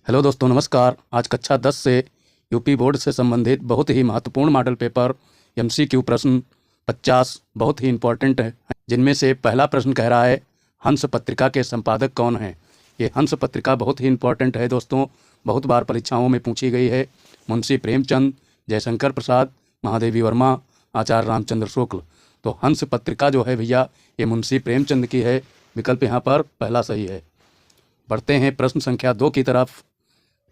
Hello दोस्तों, नमस्कार। आज कक्षा 10 से यूपी बोर्ड से संबंधित बहुत ही महत्वपूर्ण मॉडल पेपर एमसीक्यू प्रश्न 50 बहुत ही इम्पोर्टेंट है, जिनमें से पहला प्रश्न कह रहा है हंस पत्रिका के संपादक कौन हैं। ये हंस पत्रिका बहुत ही इम्पोर्टेंट है दोस्तों, बहुत बार परीक्षाओं में पूछी गई है। मुंशी प्रेमचंद, जयशंकर प्रसाद, महादेवी वर्मा, आचार्य रामचंद्र शुक्ल। तो हंस पत्रिका जो है भैया, ये मुंशी प्रेमचंद की है। विकल्प यहाँ पर पहला सही है। बढ़ते हैं प्रश्न संख्या 2 की तरफ।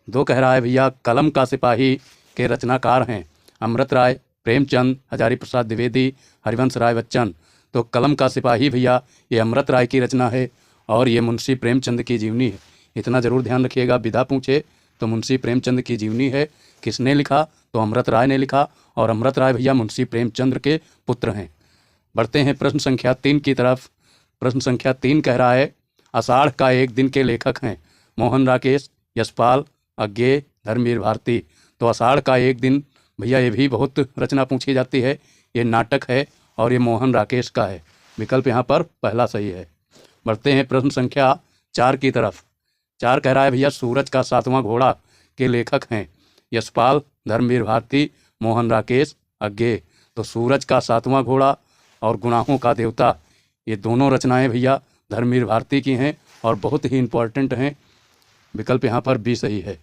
2 कह रहा है भैया कलम का सिपाही के रचनाकार हैं अमृत राय, प्रेमचंद, हजारी प्रसाद द्विवेदी, हरिवंश राय बच्चन। तो कलम का सिपाही भैया ये अमृत राय की रचना है और ये मुंशी प्रेमचंद की जीवनी है। इतना ज़रूर ध्यान रखिएगा, विधा पूछे तो मुंशी प्रेमचंद की जीवनी है। किसने लिखा? तो अमृत राय ने लिखा, और अमृत राय भैया मुंशी प्रेमचंद के पुत्र हैं। बढ़ते हैं प्रश्न संख्या 3 की तरफ। प्रश्न संख्या 3 कह रहा है आषाढ़ का एक दिन के लेखक हैं मोहन राकेश, यशपाल, अज्ञे, धर्मवीर भारती। तो आषाढ़ का एक दिन भैया ये भी बहुत रचना पूछी जाती है। ये नाटक है और ये मोहन राकेश का है। विकल्प यहाँ पर पहला सही है। बढ़ते हैं प्रश्न संख्या 4 की तरफ। 4 कह रहा है भैया सूरज का 7वां घोड़ा के लेखक हैं यशपाल, धर्मवीर भारती, मोहन राकेश, अज्ञे। तो सूरज का 7वां घोड़ा और गुनाहों का देवता, ये दोनों रचनाएं भैया धर्मवीर भारती की हैं और बहुत ही इम्पोर्टेंट हैं। विकल्प यहाँ पर भी सही है।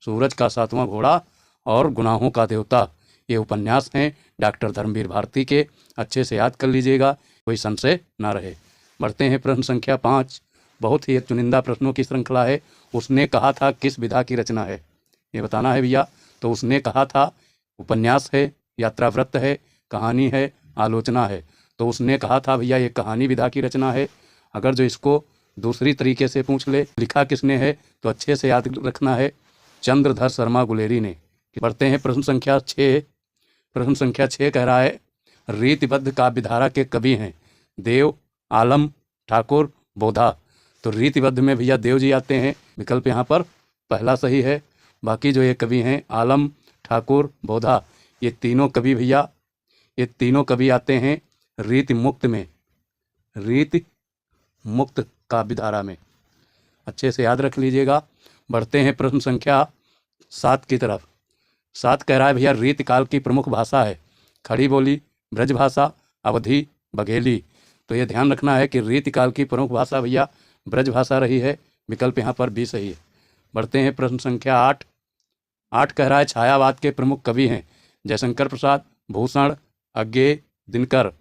सूरज का 7वां घोड़ा और गुनाहों का देवता ये उपन्यास हैं डॉक्टर धर्मवीर भारती के। अच्छे से याद कर लीजिएगा, कोई संशय ना रहे। बढ़ते हैं प्रश्न संख्या 5। बहुत ही चुनिंदा प्रश्नों की श्रृंखला है। उसने कहा था किस विधा की रचना है, ये बताना है भैया। तो उसने कहा था उपन्यास है, यात्रावृत्त है, कहानी है, आलोचना है। तो उसने कहा था भैया ये कहानी विधा की रचना है। अगर जो इसको दूसरी तरीके से पूछ ले लिखा किसने है, तो अच्छे से याद रखना है, चंद्रधर शर्मा गुलेरी ने। बढ़ते हैं प्रश्न संख्या 6। प्रश्न संख्या 6 कह रहा है रीतिबद्ध काव्यधारा के कवि हैं देव, आलम, ठाकुर, बोधा। तो रीतिबद्ध में भैया देव जी आते हैं। विकल्प यहाँ पर पहला सही है। बाकी जो ये कवि हैं आलम, ठाकुर, बोधा, ये तीनों कवि भैया, ये तीनों कवि आते हैं रीति मुक्त में, रीति मुक्त काव्यधारा में। अच्छे से याद रख लीजिएगा। बढ़ते हैं प्रश्न संख्या 7 की तरफ। 7 कह रहा है भैया रीतिकाल की प्रमुख भाषा है खड़ी बोली, ब्रजभाषा, अवधी, बघेली। तो ये ध्यान रखना है कि रीतिकाल की प्रमुख भाषा भैया ब्रजभाषा रही है। विकल्प यहाँ पर भी सही है। बढ़ते हैं प्रश्न संख्या 8। 8 कह रहा है छायावाद के प्रमुख कवि हैं जयशंकर प्रसाद, भूषण, अज्ञे, दिनकर।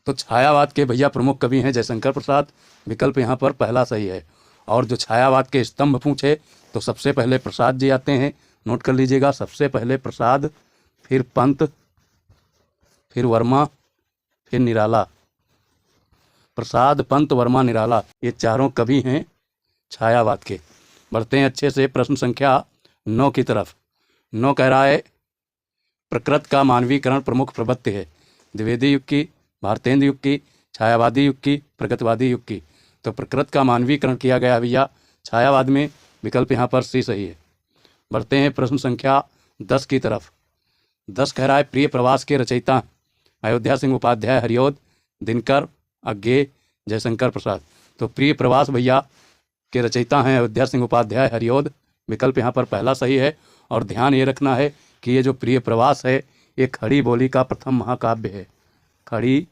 तो छायावाद के भैया प्रमुख कवि हैं जयशंकर प्रसाद। विकल्प यहाँ पर पहला सही है। और जो छायावाद के स्तंभ पूछे तो सबसे पहले प्रसाद जी आते हैं, नोट कर लीजिएगा। सबसे पहले प्रसाद, फिर पंत, फिर वर्मा, फिर निराला। प्रसाद, पंत, वर्मा, निराला, ये चारों कवि हैं छायावाद के। बढ़ते हैं अच्छे से प्रश्न संख्या 9 की तरफ। 9 कह रहा है प्रकृति का मानवीकरण प्रमुख प्रवृत्ति है द्विवेदी युग की, भारतेंद्र युग की, छायावादी युग की, प्रगतिवादी युग की। तो प्रकृति का मानवीकरण किया गया भैया छायावाद में। विकल्प यहाँ पर सी सही है। बढ़ते हैं प्रश्न संख्या 10 की तरफ। 10 कह रहा है प्रिय प्रवास के रचयिता अयोध्या सिंह उपाध्याय, हरिओद, दिनकर, अज्ञे, जयशंकर प्रसाद। तो प्रिय प्रवास भैया के रचयिता हैं अयोध्या सिंह उपाध्याय, हरिओद। विकल्प यहाँ पर पहला सही है। और ध्यान ये रखना है कि ये जो प्रिय प्रवास है ये खड़ी बोली का प्रथम महाकाव्य है। खड़ी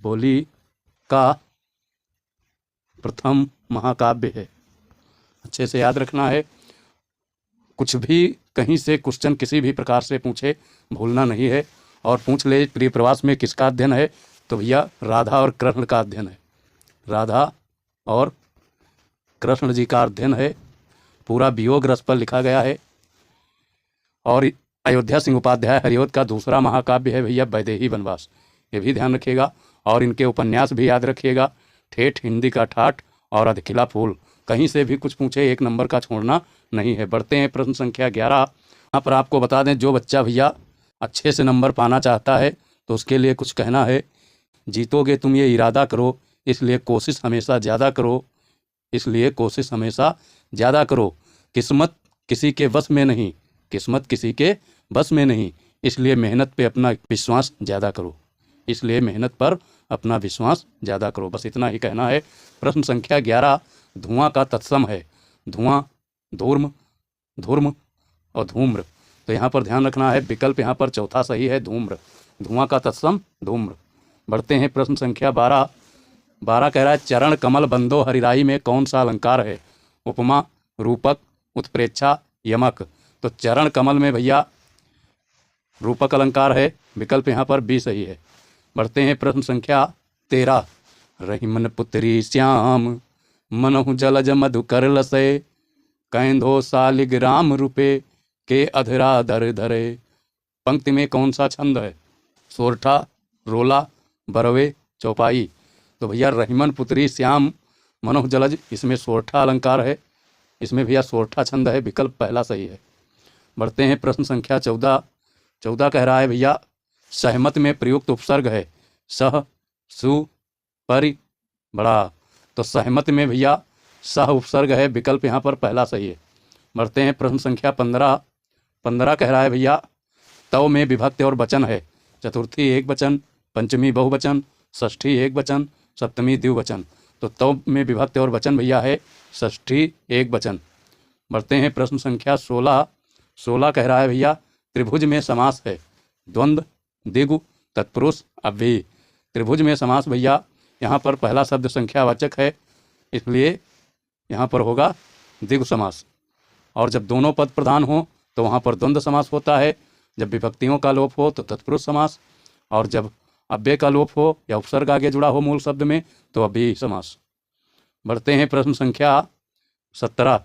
बोली का प्रथम महाकाव्य है। अच्छे से याद रखना है। कुछ भी कहीं से क्वेश्चन किसी भी प्रकार से पूछे भूलना नहीं है। और पूछ ले प्रिय प्रवास में किसका अध्ययन है, तो भैया राधा और कृष्ण का अध्ययन है। राधा और कृष्ण जी का अध्ययन है। पूरा वियोग रस पर लिखा गया है। और अयोध्या सिंह उपाध्याय हरिओद का दूसरा महाकाव्य है भैया वैदेही वनवास। ये भी ध्यान रखिएगा। और इनके उपन्यास भी याद रखिएगा, ठेठ, हिंदी का ठाठ और अधखिला फूल। कहीं से भी कुछ पूछे 1 नंबर का छोड़ना नहीं है। बढ़ते हैं प्रश्न संख्या 11। यहाँ पर आपको बता दें जो बच्चा भैया अच्छे से नंबर पाना चाहता है तो उसके लिए कुछ कहना है। जीतोगे तुम ये इरादा करो, इसलिए कोशिश हमेशा ज़्यादा करो, इसलिए कोशिश हमेशा ज़्यादा करो। किस्मत किसी के वश में नहीं, किस्मत किसी के बस में नहीं, इसलिए मेहनत पे अपना विश्वास ज़्यादा करो, इसलिए मेहनत पर अपना विश्वास ज़्यादा करो। बस इतना ही कहना है। प्रश्न संख्या 11 धुआं का तत्सम है धुआं, धूर्म, धूर्म और धूम्र। तो यहाँ पर ध्यान रखना है, विकल्प यहाँ पर चौथा सही है, धूम्र। धुआं का तत्सम धूम्र। बढ़ते हैं प्रश्न संख्या 12। 12 कह रहा है चरण कमल बंदो हरिराई में कौन सा अलंकार है? उपमा, रूपक, उत्प्रेक्षा, यमक। तो चरण कमल में भैया रूपक अलंकार है, विकल्प यहाँ पर बी सही है। बढ़ते हैं प्रश्न संख्या 13। रहीमन पुत्री श्याम मनहु जलज मधुकर लसै कैंधो सालिग्राम रूपे के अधरा धर धरे। पंक्ति में कौन सा छंद है? सोरठा, रोला, बरवे, चौपाई। तो भैया रहीमन पुत्री श्याम मनोह जलज, इसमें सोरठा अलंकार है, इसमें भैया सोरठा छंद है, विकल्प पहला सही है। बढ़ते हैं प्रश्न संख्या 14। 14 कह रहा है भैया सहमत में प्रयुक्त उपसर्ग है सह, सु, परि, बड़ा। तो सहमत में भैया सह उपसर्ग है, विकल्प यहाँ पर पहला सही है। बढ़ते हैं प्रश्न संख्या 15। 15 कह रहा है भैया तव में विभक्ति और वचन है, चतुर्थी एक वचन, पंचमी बहुवचन, षष्ठी एक वचन, सप्तमी द्विवचन। तो तव में विभक्ति और वचन भैया है षष्ठी एक वचन। बढ़ते हैं प्रश्न संख्या 16। 16 कह रहा है भैया त्रिभुज में समास है द्वंद्व, दिगु, तत्पुरुष, अव्ययी। त्रिभुज में समास भैया यहाँ पर पहला शब्द संख्यावाचक है, इसलिए यहाँ पर होगा द्विगु समास। और जब दोनों पद प्रधान हो तो वहाँ पर द्वंद्व समास होता है, जब विभक्तियों का लोप हो तो तत्पुरुष समास, और जब अव्यय का लोप हो या उपसर्ग आगे जुड़ा हो मूल शब्द में तो अव्ययी समास। बढ़ते हैं प्रश्न संख्या 17।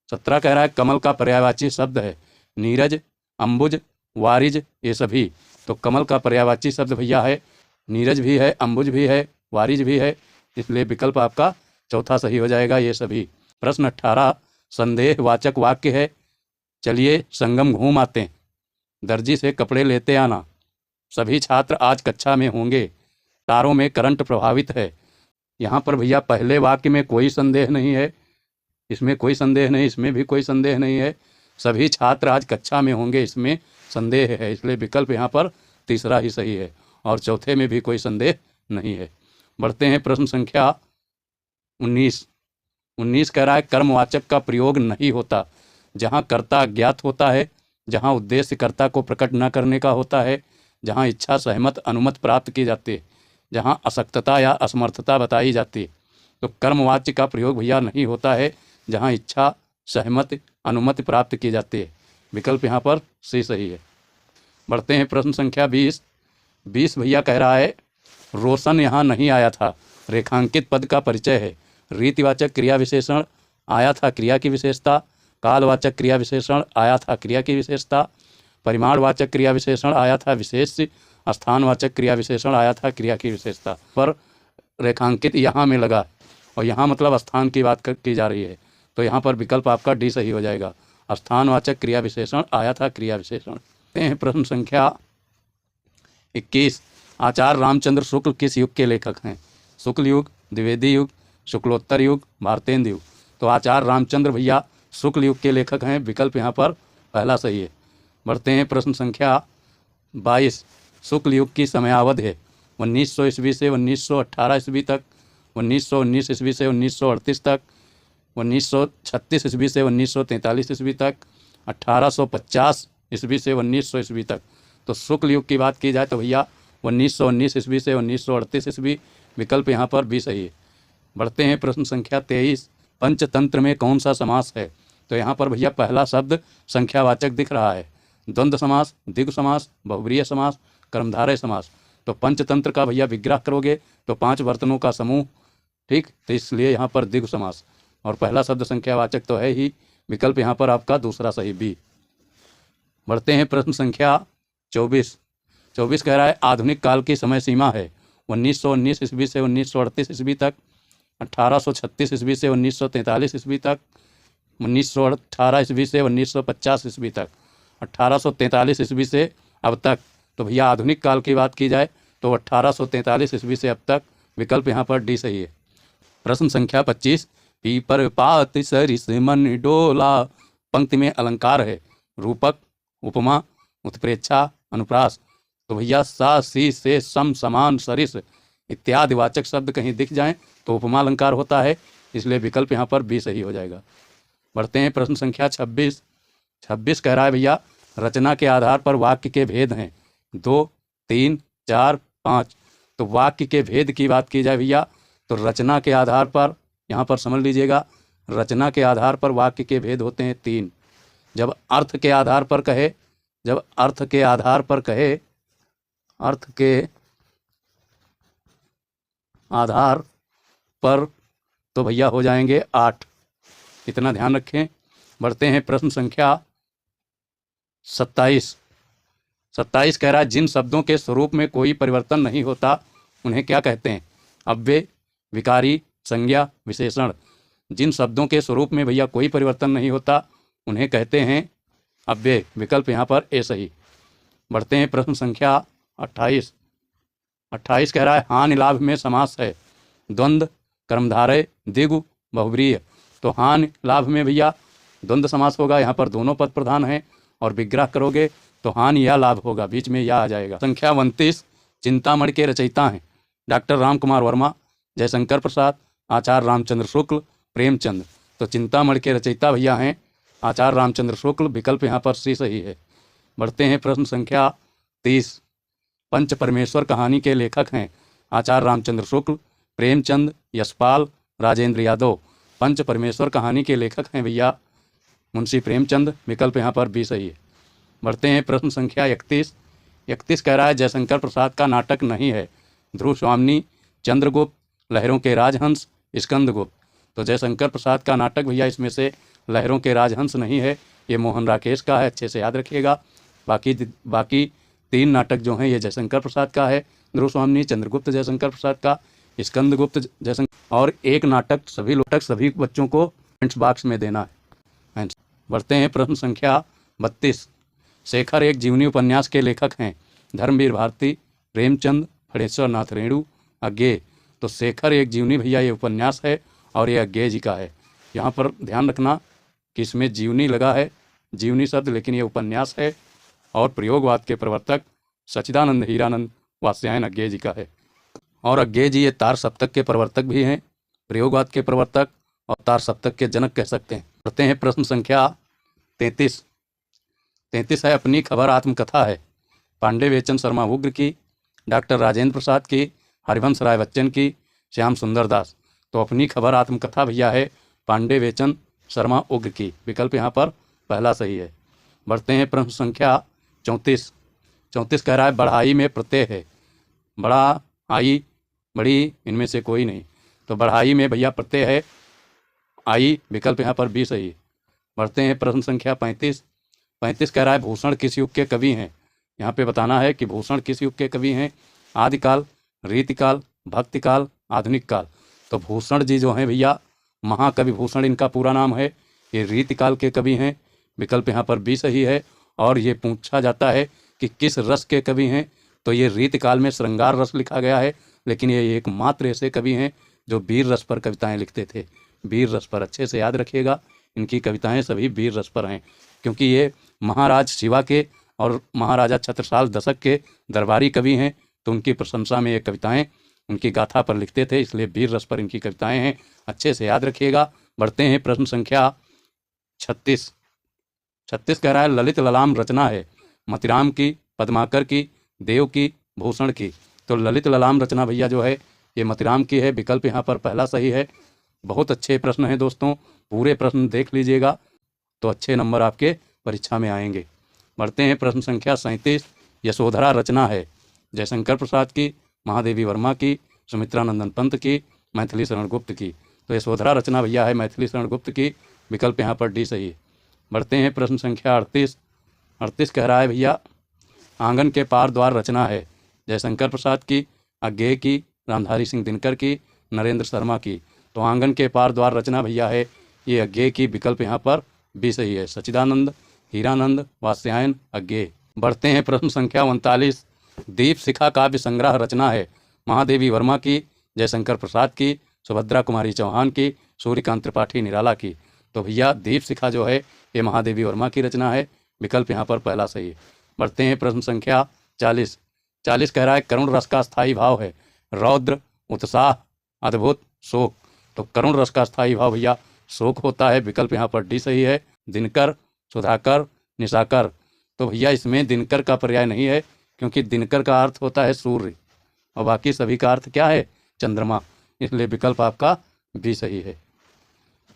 17 कह रहा है कमल का पर्यायवाची शब्द है नीरज, अंबुज, वारिज, ये सभी। तो कमल का पर्यायवाची शब्द भैया है नीरज भी है, अंबुज भी है, वारिज भी है, इसलिए विकल्प आपका चौथा सही हो जाएगा, ये सभी। प्रश्न 18 संदेहवाचक वाक्य है चलिए संगम घूम आते हैं, दर्जी से कपड़े लेते आना, सभी छात्र आज कक्षा में होंगे, तारों में करंट प्रभावित है। यहाँ पर भैया पहले वाक्य में कोई संदेह नहीं है, इसमें कोई संदेह नहीं, इसमें भी कोई संदेह नहीं है, सभी छात्र आज कक्षा में होंगे, इसमें संदेह है, इसलिए विकल्प यहाँ पर तीसरा ही सही है, और चौथे में भी कोई संदेह नहीं है। बढ़ते हैं प्रश्न संख्या 19। 19 कह रहा है कर्मवाचक का प्रयोग नहीं होता जहाँ कर्ता अज्ञात होता है, जहाँ उद्देश्य कर्ता को प्रकट न करने का होता है, जहाँ इच्छा सहमत अनुमत प्राप्त की जाती है, जहाँ अशक्तता या असमर्थता बताई जाती है। तो कर्मवाच्य का प्रयोग भैया नहीं होता है जहाँ इच्छा सहमत अनुमति प्राप्त की जाती है, विकल्प यहाँ पर सी सही है। बढ़ते हैं प्रश्न संख्या 20। 20 भैया कह रहा है रोशन यहाँ नहीं आया था, रेखांकित पद का परिचय है, रीतिवाचक क्रिया विशेषण आया था क्रिया की विशेषता, कालवाचक क्रिया विशेषण आया था क्रिया की विशेषता, परिमाणवाचक क्रिया विशेषण आया था विशेष, स्थानवाचक क्रिया विशेषण आया था क्रिया की विशेषता। पर रेखांकित यहाँ में लगा और यहाँ मतलब स्थान की बात की जा रही है, तो यहाँ पर विकल्प आपका डी सही हो जाएगा, स्थानवाचक क्रिया विशेषण आया था क्रिया विशेषण। प्रश्न संख्या 21 आचार्य रामचंद्र शुक्ल किस युग के लेखक हैं? शुक्ल युग, द्विवेदी युग, शुक्लोत्तर युग, भारतेंद्र युग। तो आचार्य रामचंद्र भैया शुक्ल युग के लेखक हैं, विकल्प यहाँ पर पहला सही है। बढ़ते हैं प्रश्न संख्या 22। शुक्ल युग की समयावधि है 1900 ईस्वी से 1918 ईस्वी तक, 1919 ईस्वी से 1938 तक, 1936 ईस्वी से 1943 ईस्वी तक, 1850 ईस्वी से 1900 ईस्वी तक। तो शुक्ल युग की बात की जाए तो भैया 1919 ईस्वी से 1938 ईस्वी, विकल्प यहाँ पर भी सही है। बढ़ते हैं प्रश्न संख्या 23। पंचतंत्र में कौन सा समास है? तो यहाँ पर भैया पहला शब्द संख्यावाचक दिख रहा है, द्वंद्व समास, द्विगु समास, बहुब्रीहि समास, कर्मधारय समास। तो पंचतंत्र का भैया विग्रह करोगे तो 5 बर्तनों का समूह, ठीक, तो इसलिए यहाँ पर द्विगु समास, और पहला शब्द संख्यावाचक तो है ही, विकल्प यहाँ पर आपका दूसरा सही बी। बढ़ते हैं प्रश्न संख्या 24। 24 कह रहा है आधुनिक काल की समय सीमा है 1919 ईस्वी से 1938 ईस्वी तक, 1836 ईस्वी से 1943 ईस्वी तक, 1918 ईस्वी से 1950 ईस्वी तक, 1843 ईस्वी से अब तक। तो भैया आधुनिक काल की बात की जाए तो 1843 ईस्वी से अब तक, विकल्प यहाँ पर डी सही है। प्रश्न संख्या 25 पीपर पात सरिस मन डोला, पंक्ति में अलंकार है रूपक, उपमा, उत्प्रेक्षा, अनुप्रास। तो भैया सा, सी, से, सम, समान, सरिस इत्यादि वाचक शब्द कहीं दिख जाएं तो उपमा अलंकार होता है, इसलिए विकल्प यहाँ पर बी सही हो जाएगा। बढ़ते हैं प्रश्न संख्या 26। 26 कह रहा है भैया रचना के आधार पर वाक्य के भेद हैं 2, 3, 4, 5। तो वाक्य के भेद की बात की जाए भैया तो रचना के आधार पर, यहाँ पर समझ लीजिएगा, रचना के आधार पर वाक्य के भेद होते हैं 3। जब अर्थ के आधार पर कहे, जब अर्थ के आधार पर कहे, अर्थ के आधार पर तो भैया हो जाएंगे 8। इतना ध्यान रखें। बढ़ते हैं प्रश्न संख्या 27। 27 कह रहा है जिन शब्दों के स्वरूप में कोई परिवर्तन नहीं होता उन्हें क्या कहते हैं? अव्यय, विकारी, संज्ञा, विशेषण। जिन शब्दों के स्वरूप में भैया कोई परिवर्तन नहीं होता उन्हें कहते हैं अव्यय। विकल्प यहाँ पर ए सही। बढ़ते हैं प्रश्न संख्या 28। 28 कह रहा है हानि लाभ में समास है द्वंद्व, कर्मधारय, द्विगु, बहुव्रीहि। तो हानि लाभ में भैया द्वंद्व समास होगा, यहाँ पर दोनों पद प्रधान हैं, और विग्रह करोगे तो हानि या लाभ होगा, बीच में या आ जाएगा। संख्या 29 चिंतामणि के रचयिता हैं डॉक्टर राम कुमार वर्मा, जयशंकर प्रसाद, आचार्य रामचंद्र शुक्ल, प्रेमचंद। तो चिंतामणि के रचयिता भैया हैं आचार्य रामचंद्र शुक्ल। विकल्प यहाँ पर सी सही है। बढ़ते हैं प्रश्न संख्या 30। पंच परमेश्वर कहानी के लेखक हैं आचार्य रामचंद्र शुक्ल, प्रेमचंद, यशपाल, राजेंद्र यादव। पंच परमेश्वर कहानी के लेखक हैं भैया मुंशी प्रेमचंद। विकल्प यहाँ पर बी सही है। बढ़ते हैं प्रश्न संख्या 31। 31 कह रहा है जयशंकर प्रसाद का नाटक नहीं है ध्रुव स्वामिनी, चंद्रगुप्त, लहरों के राजहंस, स्कंदगुप्त। तो जयशंकर प्रसाद का नाटक भैया इसमें से लहरों के राजहंस नहीं है, ये मोहन राकेश का है, अच्छे से याद रखिएगा। बाकी 3 नाटक जो हैं ये जयशंकर प्रसाद का है, ध्रुव स्वामिनी, चंद्रगुप्त जयशंकर प्रसाद का, स्कंदगुप्त जयशंकर। और एक नाटक सभी बच्चों को कमेंट्स बॉक्स में देना है। बढ़ते हैं प्रश्न संख्या 32। शेखर एक जीवनी उपन्यास के लेखक हैं धर्मवीर भारती, प्रेमचंद, फणेश्वर नाथ रेणु, अज्ञेय। तो शेखर एक जीवनी भैया ये उपन्यास है और ये अज्ञेय जी का है। यहाँ पर ध्यान रखना कि इसमें जीवनी लगा है, जीवनी शब्द, लेकिन ये उपन्यास है और प्रयोगवाद के प्रवर्तक सच्चिदानंद हीरानंद वात्स्यायन अज्ञेय जी का है। और अज्ञेय जी ये तार सप्तक के प्रवर्तक भी हैं, प्रयोगवाद के प्रवर्तक और तार सप्तक के जनक कह सकते हैं। पढ़ते हैं प्रश्न संख्या 33। 33 है अपनी खबर आत्मकथा है पांडे बेचन शर्मा उग्र की, डॉक्टर राजेंद्र प्रसाद की, हरिवंश राय बच्चन की, श्याम सुंदर दास। तो अपनी खबर आत्मकथा भैया है पांडे बेचन शर्मा उग्र की। विकल्प यहाँ पर पहला सही है। बढ़ते हैं प्रश्न संख्या 34। 34 कह रहा है बढ़ाई में प्रत्यय है बड़ा, आई, बड़ी, इनमें से कोई नहीं। तो बढ़ाई में भैया प्रत्यय है आई। विकल्प यहाँ पर बी सही है। बढ़ते हैं प्रश्न संख्या 35। 35 कह रहा है भूषण किस युग के कवि हैं? यहाँ पे बताना है कि भूषण किस युग के कवि हैं। आदिकाल, रीतिकाल, भक्तिकाल, आधुनिक काल। तो भूषण जी जो हैं भैया महाकवि भूषण इनका पूरा नाम है, ये रीतिकाल के कवि हैं। विकल्प यहाँ पर बी सही है। और ये पूछा जाता है कि किस रस के कवि हैं, तो ये रीतिकाल में श्रृंगार रस लिखा गया है, लेकिन ये एकमात्र ऐसे कवि हैं जो वीर रस पर कविताएं लिखते थे। वीर रस पर, अच्छे से याद रखिएगा, इनकी कविताएं सभी वीर रस पर हैं, क्योंकि ये महाराज शिवा के और महाराजा छत्रसाल दशक के दरबारी कवि हैं, तो उनकी प्रशंसा में ये कविताएं उनकी गाथा पर लिखते थे, इसलिए वीर रस पर इनकी कविताएं हैं, अच्छे से याद रखिएगा। बढ़ते हैं प्रश्न संख्या 36। 36 कह रहा है ललित ललाम रचना है मतिराम की, पद्माकर की, देव की, भूषण की। तो ललित ललाम रचना भैया जो है ये मतिराम की है। विकल्प यहाँ पर पहला सही है। बहुत अच्छे प्रश्न हैं दोस्तों, पूरे प्रश्न देख लीजिएगा तो अच्छे नंबर आपके परीक्षा में आएंगे। बढ़ते हैं प्रश्न संख्या 37। यशोधरा रचना है जयशंकर प्रसाद की, महादेवी वर्मा की, सुमित्रानंदन पंत की, मैथिली शरण गुप्त की। तो यशोधरा रचना भैया है मैथिली शरण गुप्त की। विकल्प यहाँ पर डी सही है। बढ़ते हैं प्रश्न संख्या 38। 38 कह रहा है भैया आंगन के पार द्वार रचना है जयशंकर प्रसाद की, अज्ञेय की, रामधारी सिंह दिनकर की, नरेंद्र शर्मा की। तो आंगन के पार द्वार रचना भैया है ये अज्ञेय की। विकल्प यहाँ पर बी सही है। सच्चिदानंद हीरानंद वात्स्यायन अज्ञेय। बढ़ते हैं प्रश्न संख्या 39। दीप शिखा काव्य संग्रह रचना है महादेवी वर्मा की, जयशंकर प्रसाद की, सुभद्रा कुमारी चौहान की, सूर्यकांत त्रिपाठी निराला की। तो भैया दीप शिखा जो है ये महादेवी वर्मा की रचना है। विकल्प यहाँ पर पहला सही है। बढ़ते हैं प्रश्न संख्या 40। 40 कह रहा है करुण रस का स्थायी भाव है रौद्र, उत्साह, अद्भुत, शोक। तो करुण रस का स्थायी भाव भैया शोक होता है, विकल्प यहाँ पर डी सही है। दिनकर, सुधाकर, निशाकर, तो भैया इसमें दिनकर का पर्याय नहीं है, क्योंकि दिनकर का अर्थ होता है सूर्य और बाकी सभी का अर्थ क्या है, चंद्रमा। इसलिए विकल्प आपका बी सही है,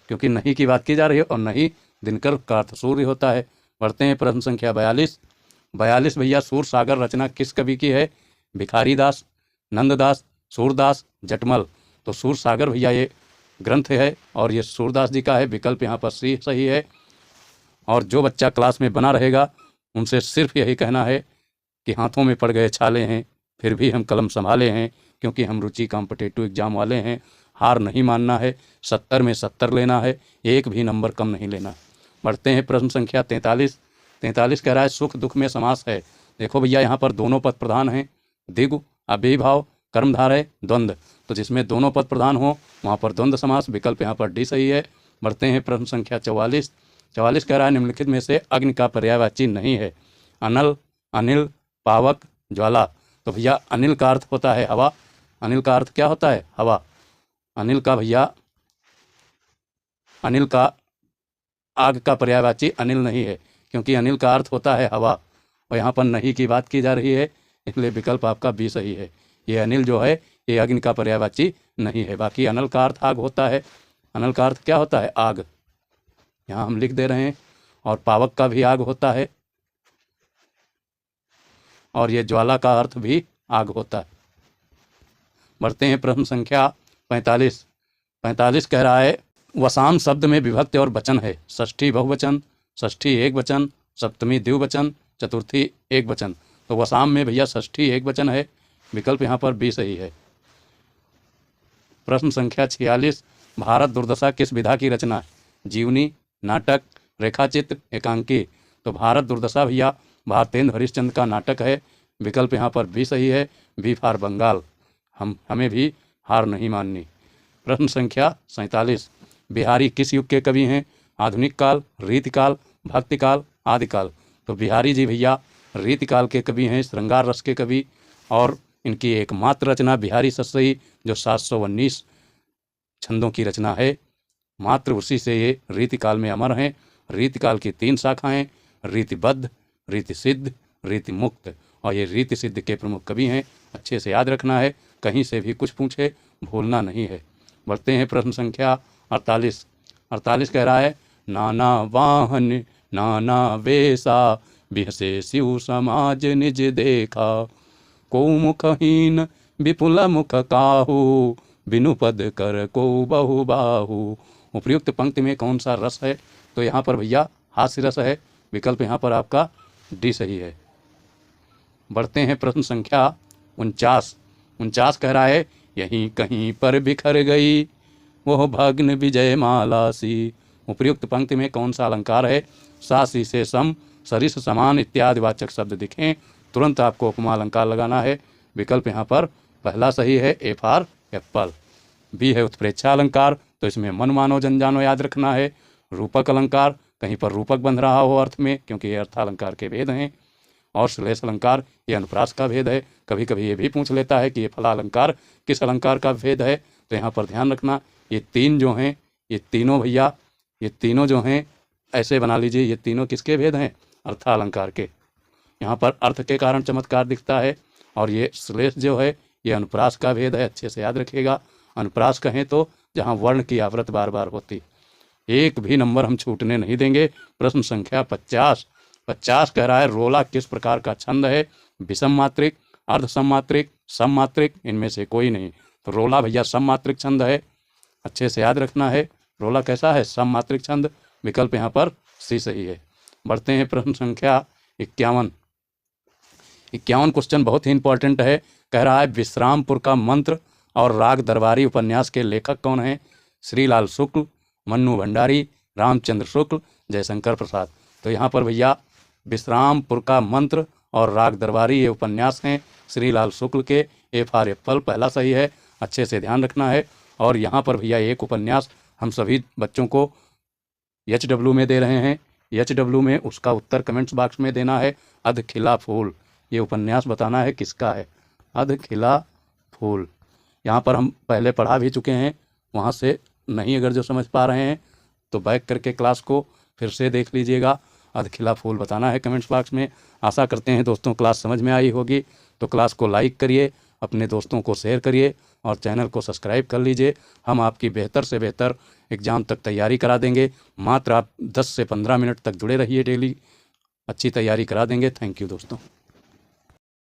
क्योंकि नहीं की बात की जा रही है और नहीं दिनकर का अर्थ सूर्य होता है। पढ़ते हैं प्रश्न संख्या 42 भैया, सूर सागर रचना किस कवि की है? भिखारी दास, नंददास, सूरदास, जटमल। तो सूर सागर भैया ये ग्रंथ है और ये सूरदास जी का है, विकल्प यहाँ पर सी सही है। और जो बच्चा क्लास में बना रहेगा उनसे सिर्फ यही कहना है कि हाथों में पड़ गए छाले हैं फिर भी हम कलम संभाले हैं, क्योंकि हम रुचि कॉम्पिटेटिव एग्जाम वाले हैं। हार नहीं मानना है, 70 में 70 लेना है, एक भी नंबर कम नहीं लेना। बढ़ते हैं प्रश्न संख्या 43 कह रहा है सुख दुख में समास है। देखो भैया यहाँ पर दोनों पद प्रधान हैं, दिगु, अभिभाव, कर्मधारय, द्वंद्व। तो जिसमें दोनों पद प्रधान हो वहाँ पर द्वंद्व समास, विकल्प यहाँ पर डी सही है। बढ़ते हैं प्रश्न संख्या 44 कह रहा है निम्नलिखित में से अग्नि का पर्यायवाची नहीं है। अनल, अनिल, पावक, ज्वाला। तो भैया अनिल का अर्थ होता है हवा। अनिल का अर्थ क्या होता है? हवा। अनिल का भैया, अनिल का आग का पर्यायवाची अनिल नहीं है, क्योंकि अनिल का अर्थ होता है हवा और यहाँ पर नहीं की बात की जा रही है, इसलिए विकल्प आपका बी सही है। ये अनिल जो है ये अग्नि का पर्यायवाची नहीं है। बाकी अनल का अर्थ आग होता है। अनल का अर्थ क्या होता है? आग, यहाँ हम लिख दे रहे हैं। और पावक का भी आग होता है और ये ज्वाला का अर्थ भी आग होता है। बढ़ते हैं प्रश्न संख्या 45 कह रहा है वसाम शब्द में विभक्ति और वचन है। षष्ठी बहुवचन, षष्ठी एक वचन, सप्तमी द्विवचन, चतुर्थी एक वचन। तो वसाम में भैया षष्ठी एक वचन है, विकल्प यहाँ पर बी सही है। प्रश्न संख्या 46 भारत दुर्दशा किस विधा की रचना है? जीवनी, नाटक, रेखाचित्र, एकांकी। तो भारत दुर्दशा भैया भारतेंद्र हरिश्चंद्र का नाटक है, विकल्प यहाँ पर बी सही है। बी फॉर बंगाल, हमें भी हार नहीं माननी। प्रश्न संख्या 47 बिहारी किस युग के कवि हैं? आधुनिक काल, रीतिकाल, भक्तिकाल, आदिकाल। तो बिहारी जी भैया रीतिकाल के कवि हैं, श्रृंगार रस के कवि, और इनकी एकमात्र रचना बिहारी सतसई जो 719 छंदों की रचना है, मात्र उसी से ये रीतिकाल में अमर हैं। रीतिकाल की 3 शाखाएं, रीतिबद्ध, रीतिसिद्ध, रीतिमुक्त, और ये रीतिसिद्ध के प्रमुख कवि हैं। अच्छे से याद रखना है, कहीं से भी कुछ पूछे भूलना नहीं है। बढ़ते हैं प्रश्न संख्या 48 कह रहा है नाना वाहन नाना वेशा बिहसे शिव समाज निज देखा को मुखहीन विपुल मुख काहू बिनु पद कर को बहु बाहू। उपयुक्त पंक्ति में कौन सा रस है? तो यहाँ पर भैया हास्य रस है, विकल्प यहाँ पर आपका डी सही है। बढ़ते हैं प्रश्न संख्या 49 कह रहा है यहीं कहीं पर बिखर गई वह भग्न विजय माला सी। उपयुक्त पंक्ति में कौन सा अलंकार है? सासी से सम, सरिस समान इत्यादि वाचक शब्द दिखें, तुरंत आपको उपमा अलंकार लगाना है, विकल्प यहाँ पर पहला सही है। A for Apple. बी है उत्प्रेक्षा अलंकार, तो इसमें मन मानो जन जानो याद रखना है। रूपक अलंकार, कहीं पर रूपक बंध रहा हो अर्थ में, क्योंकि ये अर्थालंकार के भेद हैं। और श्लेष अलंकार ये अनुप्रास का भेद है। कभी कभी ये भी पूछ लेता है कि ये फला अलंकार किस अलंकार का भेद है, तो यहाँ पर ध्यान रखना। ये 3 जो हैं, ये तीनों भैया, ये तीनों जो हैं ऐसे बना लीजिए, ये तीनों किसके भेद हैं? अर्थालंकार के। यहाँ पर अर्थ के कारण चमत्कार दिखता है। और ये श्लेष जो है ये अनुप्रास का भेद है, अच्छे से याद रखिएगा। अनुप्रास कहें तो जहाँ वर्ण की आवृत्ति बार बार होती। एक भी नंबर हम छूटने नहीं देंगे। प्रश्न संख्या 50 कह रहा है रोला किस प्रकार का छंद है? विषम मात्रिक, अर्ध सममात्रिक, सममात्रिक, इनमें से कोई नहीं। तो रोला भैया सममात्रिक छंद है, अच्छे से याद रखना है। रोला कैसा है? सममात्रिक छंद, विकल्प यहाँ पर सी सही है। बढ़ते हैं प्रश्न संख्या 51 क्वेश्चन बहुत ही इंपॉर्टेंट है। कह रहा है विश्रामपुर का मंत्र और राग दरबारी उपन्यास के लेखक कौन हैं? श्रीलाल शुक्ल, मन्नू भंडारी, रामचंद्र शुक्ल, जयशंकर प्रसाद। तो यहाँ पर भैया विश्रामपुर का मंत्र और राग दरबारी ये उपन्यास हैं श्रीलाल शुक्ल के। ए फॉर एप्पल पहला सही है, अच्छे से ध्यान रखना है। और यहाँ पर भैया एक उपन्यास हम सभी बच्चों को HW में दे रहे हैं। HW में उसका उत्तर कमेंट्स बॉक्स में देना है। अध खिला फूल, ये उपन्यास बताना है किसका है। अध खिला फूल यहाँ पर हम पहले पढ़ा भी चुके हैं, वहाँ से नहीं अगर जो समझ पा रहे हैं तो बैक करके क्लास को फिर से देख लीजिएगा। अधखिला फूल बताना है कमेंट्स बॉक्स में। आशा करते हैं दोस्तों क्लास समझ में आई होगी। तो क्लास को लाइक करिए, अपने दोस्तों को शेयर करिए और चैनल को सब्सक्राइब कर लीजिए। हम आपकी बेहतर से बेहतर एग्ज़ाम तक तैयारी करा देंगे। मात्र आप 10 से 15 मिनट तक जुड़े रहिए, डेली अच्छी तैयारी करा देंगे। थैंक यू दोस्तों।